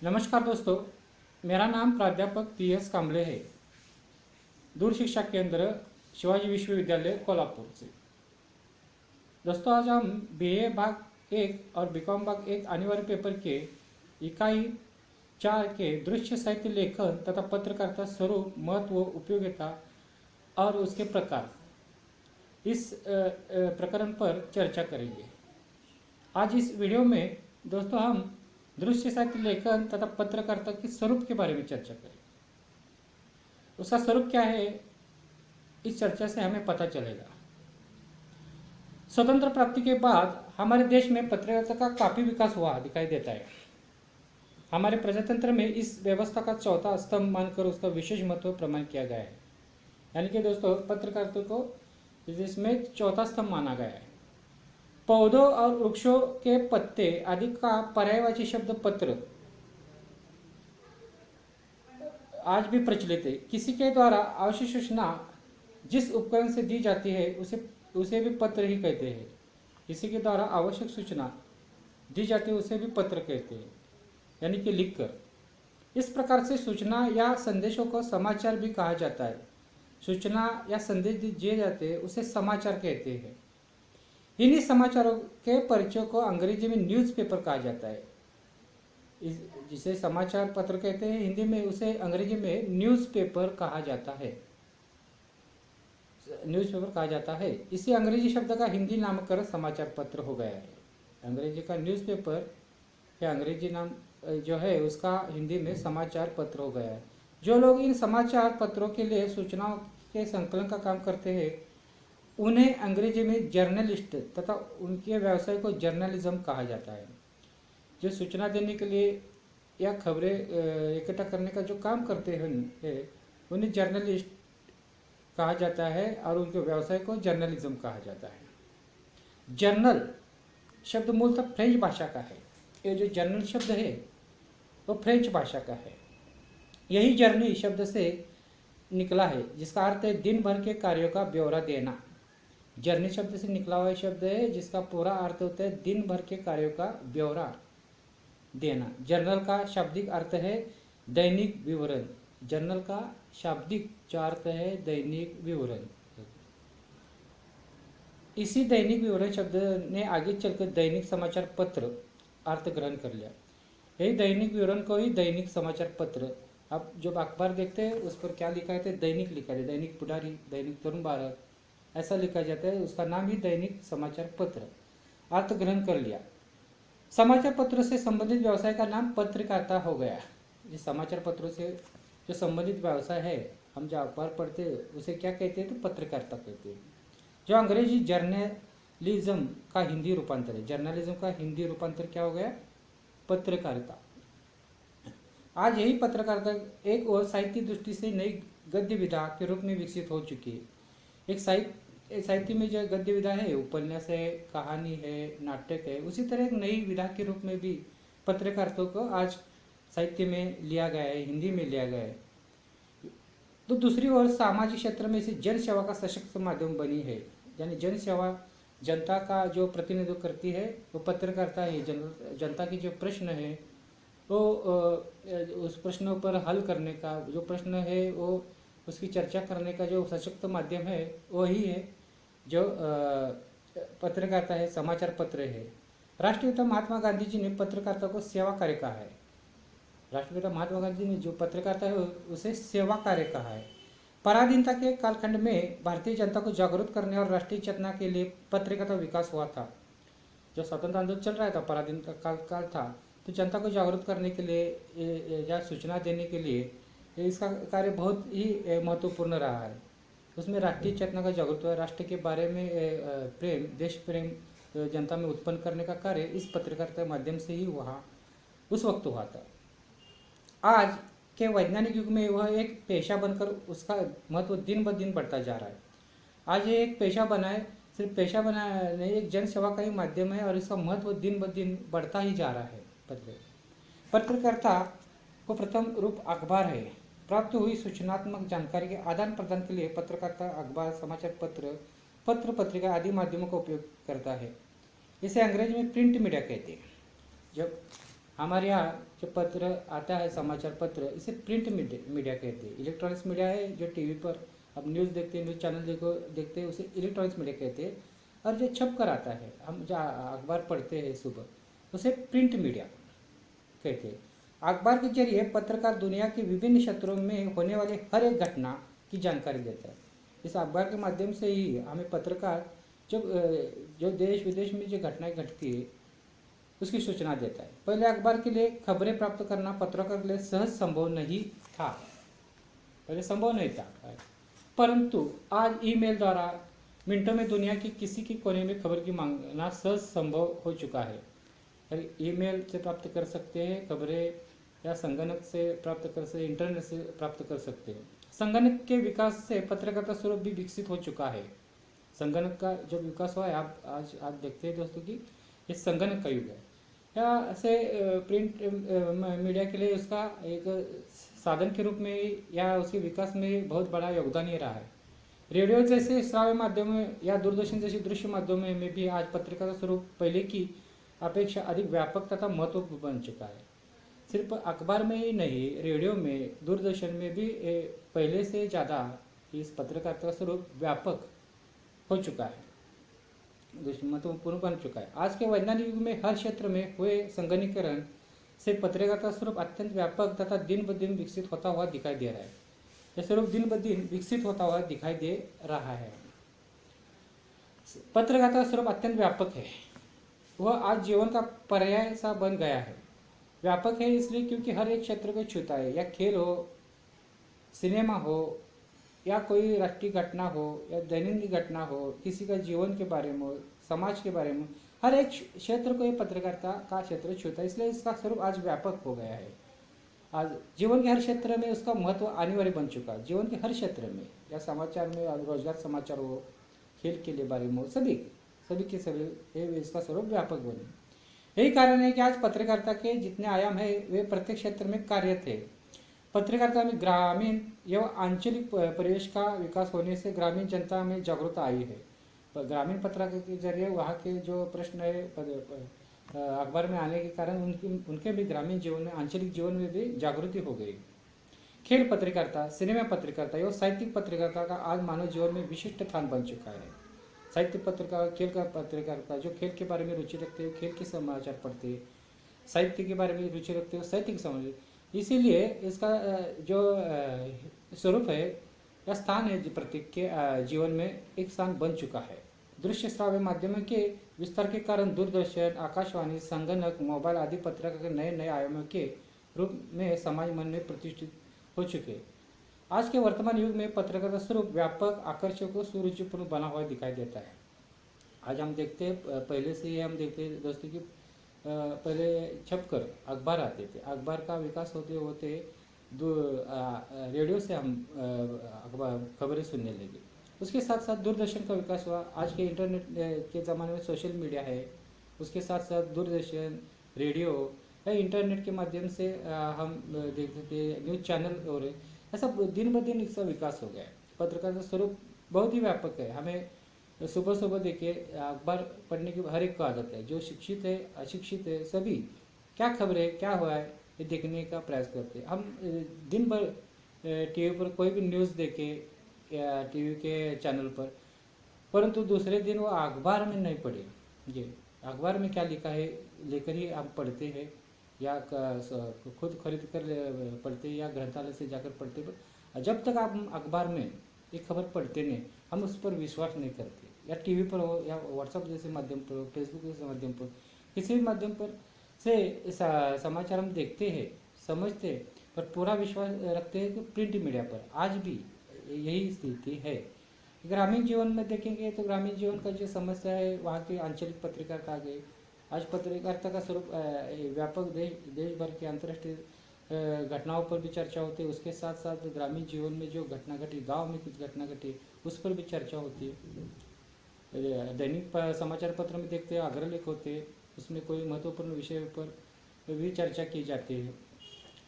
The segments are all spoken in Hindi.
नमस्कार दोस्तों, मेरा नाम प्राध्यापक PS कांबले है। दूर शिक्षा केंद्र शिवाजी विश्वविद्यालय कोल्हापुर से। दोस्तों, आज हम BA भाग 1 और BCom भाग 1 अनिवार्य पेपर के इकाई 4 के दृश्य साहित्य लेखन तथा पत्रकारिता स्वरूप, महत्व, उपयोगिता और उसके प्रकार, इस प्रकरण पर चर्चा करेंगे। आज इस वीडियो में दोस्तों हम दृश्य साहित्य लेखन तथा पत्रकारिता के स्वरूप के बारे में चर्चा करेंगे। उसका स्वरूप क्या है, इस चर्चा से हमें पता चलेगा। स्वतंत्र प्राप्ति के बाद हमारे देश में पत्रकारिता का काफी विकास हुआ दिखाई देता है। हमारे प्रजातंत्र में इस व्यवस्था का चौथा स्तंभ मानकर उसका विशेष महत्व प्रमाण किया गया है। यानी कि दोस्तों, पत्रकारिता को इसमें चौथा स्तंभ माना गया है। पौधों और वृक्षों के पत्ते आदि का पर्यायवाची शब्द पत्र आज भी प्रचलित है। किसी के द्वारा आवश्यक सूचना जिस उपकरण से दी जाती है उसे भी पत्र ही कहते हैं। किसी के द्वारा आवश्यक सूचना दी जाती है उसे भी पत्र कहते हैं, यानी कि लिखकर। इस प्रकार से सूचना या संदेशों को समाचार भी कहा जाता है। सूचना या संदेश दिए जाते हैं उसे समाचार कहते हैं। इन्हीं समाचारों के परिचय को अंग्रेजी में न्यूज़पेपर कहा जाता है। जिसे समाचार पत्र कहते हैं, हिंदी में उसे अंग्रेजी में न्यूज़पेपर कहा जाता है। न्यूज़पेपर कहा जाता है। इसी अंग्रेजी शब्द का हिंदी नामकरण समाचार पत्र हो गया है। अंग्रेजी का न्यूज़पेपर या अंग्रेजी नाम जो है उसका हिंदी में समाचार पत्र हो गया है। जो लोग इन समाचार पत्रों के लिए सूचनाओं के संकलन का काम करते हैं उन्हें अंग्रेजी में जर्नलिस्ट तथा उनके व्यवसाय को जर्नलिज्म कहा जाता है। जो सूचना देने के लिए या खबरें इकट्ठा करने का जो काम करते हैं उन्हें जर्नलिस्ट कहा जाता है और उनके व्यवसाय को जर्नलिज्म कहा जाता है। जर्नल शब्द मूलतः फ्रेंच भाषा का है। ये जो जर्नल शब्द है वो फ्रेंच भाषा का है। यही जर्नी शब्द से निकला है, जिसका अर्थ है दिन भर के कार्यों का ब्यौरा देना। जर्नी शब्द से निकला हुआ शब्द है जिसका पूरा अर्थ होता है दिन भर के कार्यों का ब्यौरा देना। जर्नल का शाब्दिक अर्थ है दैनिक विवरण। जर्नल का शाब्दिक अर्थ है दैनिक विवरण। इसी दैनिक विवरण शब्द ने आगे चलकर दैनिक समाचार पत्र अर्थ ग्रहण कर लिया। यही दैनिक विवरण को ही दैनिक समाचार पत्र, आप जब अखबार देखते हैं उस पर क्या लिखा है, दैनिक लिखा है, दैनिक पुढारी, दैनिक तरुण भारत, ऐसा लिखा जाता है। उसका नाम ही दैनिक समाचार पत्र अर्थ ग्रहण कर लिया। समाचार पत्र से संबंधित व्यवसाय का नाम पत्रकारिता हो गया। इस समाचार पत्रों से जो संबंधित व्यवसाय है, हम जो अखबार पढ़ते हैं उसे क्या कहते हैं, तो पत्रकारिता कहते हैं। जो अंग्रेजी जर्नलिज्म का हिंदी रूपांतर है। जर्नलिज्म का हिंदी रूपांतर क्या हो गया, पत्रकारिता। आज यही पत्रकारिता एक और साहित्य दृष्टि से नई गद्य विधा के रूप में विकसित हो चुकी है। एक साहित्य में जो गद्य विधा है, उपन्यास है, कहानी है, नाटक है, उसी तरह एक नई विधा के रूप में भी पत्रकारिता को आज साहित्य में लिया गया है, हिंदी में लिया गया है। तो दूसरी ओर सामाजिक क्षेत्र में इसे जन सेवा का सशक्त माध्यम बनी है। यानी जन सेवा, जनता का जो प्रतिनिधित्व करती है वो पत्रकारिता है। जनता की जो प्रश्न है वो उस प्रश्नों पर हल करने का, जो प्रश्न है वो उसकी चर्चा करने का जो सशक्त माध्यम है वही है जो पत्रकारिता है, समाचार पत्र है। राष्ट्रपिता महात्मा गांधी जी ने पत्रकारिता को सेवा कार्य कहा है। राष्ट्रपिता महात्मा गांधी ने जो पत्रकारिता है उसे सेवा कार्य कहा है। पराधीनता के कालखंड में भारतीय जनता को जागरूक करने और राष्ट्रीय चेतना के लिए पत्रकारिता विकास हुआ था। जो स्वतंत्र आंदोलन चल रहा था, पराधीनता काल था, तो जनता को जागरूक करने के लिए या सूचना देने के लिए इसका कार्य बहुत ही महत्वपूर्ण रहा है। उसमें राष्ट्रीय चेतना का जागरूक हुआ, राष्ट्र के बारे में प्रेम, देश प्रेम जनता में उत्पन्न करने का कार्य इस पत्रकारिता के माध्यम से ही उस वक्त हुआ था। आज के वैज्ञानिक युग में वह एक पेशा बनकर उसका महत्व दिन ब दिन बढ़ता जा रहा है। आज ये एक पेशा बना है, सिर्फ पेशा बना नहीं, एक जन सेवा का ही माध्यम है और इसका महत्व दिन ब दिन बढ़ता ही जा रहा है। पत्रकारिता को प्रथम रूप अखबार है। प्राप्त हुई सूचनात्मक जानकारी के आदान प्रदान के लिए पत्रकारिता अखबार, समाचार पत्र, पत्रिका आदि माध्यमों का उपयोग करता है। इसे अंग्रेजी में प्रिंट मीडिया कहते हैं। जब हमारे यहाँ जो पत्र आता है, समाचार पत्र, इसे प्रिंट मीडिया कहते हैं। इलेक्ट्रॉनिक्स मीडिया है जो टीवी पर अब न्यूज़ देखते हैं, न्यूज़ चैनल देखते हैं, उसे इलेक्ट्रॉनिक्स मीडिया कहते हैं। और जो छप कर आता है, हम जो अखबार पढ़ते हैं सुबह, उसे प्रिंट मीडिया कहते हैं। अखबार के जरिए पत्रकार दुनिया के विभिन्न क्षेत्रों में होने वाले हर एक घटना की जानकारी देता है। इस अखबार के माध्यम से ही हमें पत्रकार जो देश विदेश में जो घटनाएं घटती है उसकी सूचना देता है। पहले अखबार के लिए खबरें प्राप्त करना पत्रकार के लिए सहज संभव नहीं था, पहले संभव नहीं था, परंतु आज ईमेल द्वारा मिनटों में दुनिया की किसी की कोने में खबर की मांगना सहज संभव हो चुका है। ईमेल से प्राप्त कर सकते हैं खबरें, या संगणक से प्राप्त कर सकते, इंटरनेट से प्राप्त कर सकते हैं। संगणक के विकास से पत्रकारिता स्वरूप भी विकसित हो चुका है। संगणक का जो विकास हुआ है, आप आज देखते हैं दोस्तों कि ये संगणक का युग है। या ऐसे प्रिंट मीडिया के लिए उसका एक साधन के रूप में या उसके विकास में बहुत बड़ा योगदान ही रहा है। रेडियो जैसे श्राव्य माध्यम या दूरदर्शन जैसे दृश्य माध्यमों में भी आज पत्रकारिता स्वरूप पहले की अपेक्षा अधिक व्यापक तथा महत्वपूर्ण बन चुका है। सिर्फ अखबार में ही नहीं, रेडियो में, दूरदर्शन में भी पहले से ज़्यादा इस पत्रकारिता स्वरूप व्यापक हो चुका है, महत्वपूर्ण बन चुका है। आज के वैज्ञानिक युग में हर क्षेत्र में हुए संगणकीकरण से पत्रकारिता स्वरूप अत्यंत व्यापक तथा दिन ब दिन विकसित होता हुआ दिखाई दे रहा है। यह स्वरूप दिन ब दिन विकसित होता हुआ दिखाई दे रहा है। पत्रकारिता स्वरूप अत्यंत व्यापक है, वह आज जीवन का पर्याय सा बन गया है। व्यापक है इसलिए क्योंकि हर एक क्षेत्र को छूता है, या खेल हो, सिनेमा हो, या कोई राष्ट्रीय घटना हो, या दैनंदिन घटना हो, किसी का जीवन के बारे में हो, समाज के बारे में, हर एक क्षेत्र को ये पत्रकारिता का क्षेत्र छूता है। इसलिए इसका स्वरूप आज व्यापक हो गया है। आज जीवन के हर क्षेत्र में उसका महत्व अनिवार्य बन चुका है। जीवन के हर क्षेत्र में, या समाचार में, रोजगार समाचार हो, खेल के लिए बारे में हो, सभी के सभी इसका स्वरूप व्यापक बने। यही कारण है कि आज पत्रकारिता के जितने आयाम है वे प्रत्येक क्षेत्र में कार्यरत है। पत्रकारिता में ग्रामीण एवं आंचलिक परिवेश का विकास होने से ग्रामीण जनता में जागरूकता आई है। ग्रामीण पत्रकारिता के जरिए वहाँ के जो प्रश्न है अखबार में आने के कारण उनके भी ग्रामीण जीवन में, आंचलिक जीवन में भी जागृति हो गई। खेल पत्रकारिता, सिनेमा पत्रकारिता एवं साहित्यिक पत्रकारिता का आज मानव जीवन में विशिष्ट स्थान बन चुका है। साहित्य पत्रकार, खेल का पत्रकारिता, जो खेल के बारे में रुचि रखते हो खेल के समाचार पढ़ते हैं, साहित्य के बारे में रुचि रखते हो साहित्य के समाचार। इसीलिए इसका जो स्वरूप है या स्थान है प्रत्येक के जीवन में एक स्थान बन चुका है। दृश्य श्राव्य माध्यमों के विस्तार के कारण दूरदर्शन, आकाशवाणी, संगणक, मोबाइल आदि पत्रकारिता के नए नए आयामों के रूप में समाज मन में प्रतिष्ठित हो चुके। आज के वर्तमान युग में पत्रकारिता स्वरूप व्यापक, आकर्षक और सुरुचिपूर्ण बना हुआ दिखाई देता है। आज हम देखते हैं, पहले से ही हम देखते हैं दोस्तों कि पहले छपकर अखबार आते थे। अखबार का विकास होते होते रेडियो से हम अखबार खबरें सुनने लगे। उसके साथ साथ दूरदर्शन का विकास हुआ। आज के इंटरनेट के ज़माने में सोशल मीडिया है, उसके साथ साथ दूरदर्शन, रेडियो या इंटरनेट के माध्यम से हम देखते थे न्यूज़ चैनल, और ऐसा दिन ब दिन इसका विकास हो गया है। पत्रकारिता स्वरूप बहुत ही व्यापक है। हमें सुबह सुबह देखिए अखबार पढ़ने की हर एक को आदत है। जो शिक्षित है, अशिक्षित है, सभी क्या खबर है, क्या हुआ है, ये देखने का प्रयास करते हैं। हम दिन भर टीवी पर कोई भी न्यूज़ देखे या टीवी के चैनल पर, परंतु दूसरे दिन वो अखबार में नहीं पढ़े। ये अखबार में क्या लिखा है लेकर ही हम पढ़ते हैं, या खुद खरीद कर पढ़ते हैं, या ग्रंथालय से जाकर पढ़ते हैं। जब तक आप अखबार में एक खबर पढ़ते नहीं, हम उस पर विश्वास नहीं करते। या टीवी पर हो, या व्हाट्सएप जैसे माध्यम पर हो, फेसबुक जैसे माध्यम पर, किसी भी माध्यम पर से समाचार हम देखते हैं, समझते हैं, पर पूरा विश्वास रखते हैं कि प्रिंट मीडिया पर। आज भी यही स्थिति है। ग्रामीण जीवन में देखेंगे तो ग्रामीण जीवन का जो समस्या है, वहाँ की आंचलिक पत्रकारिता आ गई। आज पत्रकारिता का स्वरूप व्यापक देश भर के अंतर्राष्ट्रीय घटनाओं पर भी चर्चा होती है। उसके साथ साथ ग्रामीण जीवन में जो घटना घटी, गांव में कुछ घटना घटी, उस पर भी चर्चा होती है। दैनिक समाचार पत्र में देखते हैं अग्रलेख होते हैं, उसमें कोई महत्वपूर्ण विषय पर भी चर्चा की जाती है,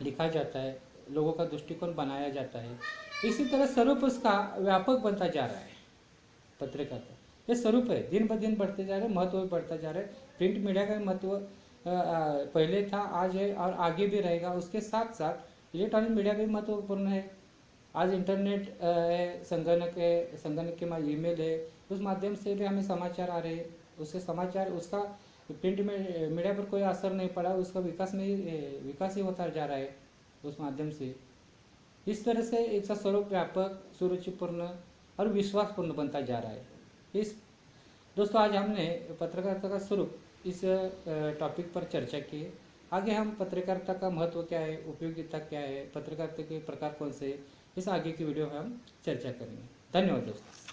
लिखा जाता है, लोगों का दृष्टिकोण बनाया जाता है। इसी तरह स्वरूप उसका व्यापक बनता जा रहा है। पत्रकारिता ये स्वरूप है, दिन ब दिन बढ़ते जा रहे हैं, महत्व बढ़ता जा रहा है। प्रिंट मीडिया का महत्व पहले था, आज है और आगे भी रहेगा। उसके साथ साथ इलेक्ट्रॉनिक मीडिया भी महत्वपूर्ण है। आज इंटरनेट है, संगणक के ईमेल है, उस माध्यम से भी हमें समाचार आ रहे हैं। उससे समाचार, उसका प्रिंट में मीडिया पर कोई असर नहीं पड़ा, उसका विकास ही होता जा रहा है उस माध्यम से। इस तरह से इसका स्वरूप व्यापक, सुरुचिपूर्ण और विश्वासपूर्ण बनता जा रहा है। इस दोस्तों, आज हमने पत्रकारिता का स्वरूप इस टॉपिक पर चर्चा की है। आगे हम पत्रकारिता का महत्व क्या है, उपयोगिता क्या है, पत्रकारिता के प्रकार कौन से हैं, इस आगे की वीडियो में हम चर्चा करेंगे। धन्यवाद दोस्तों।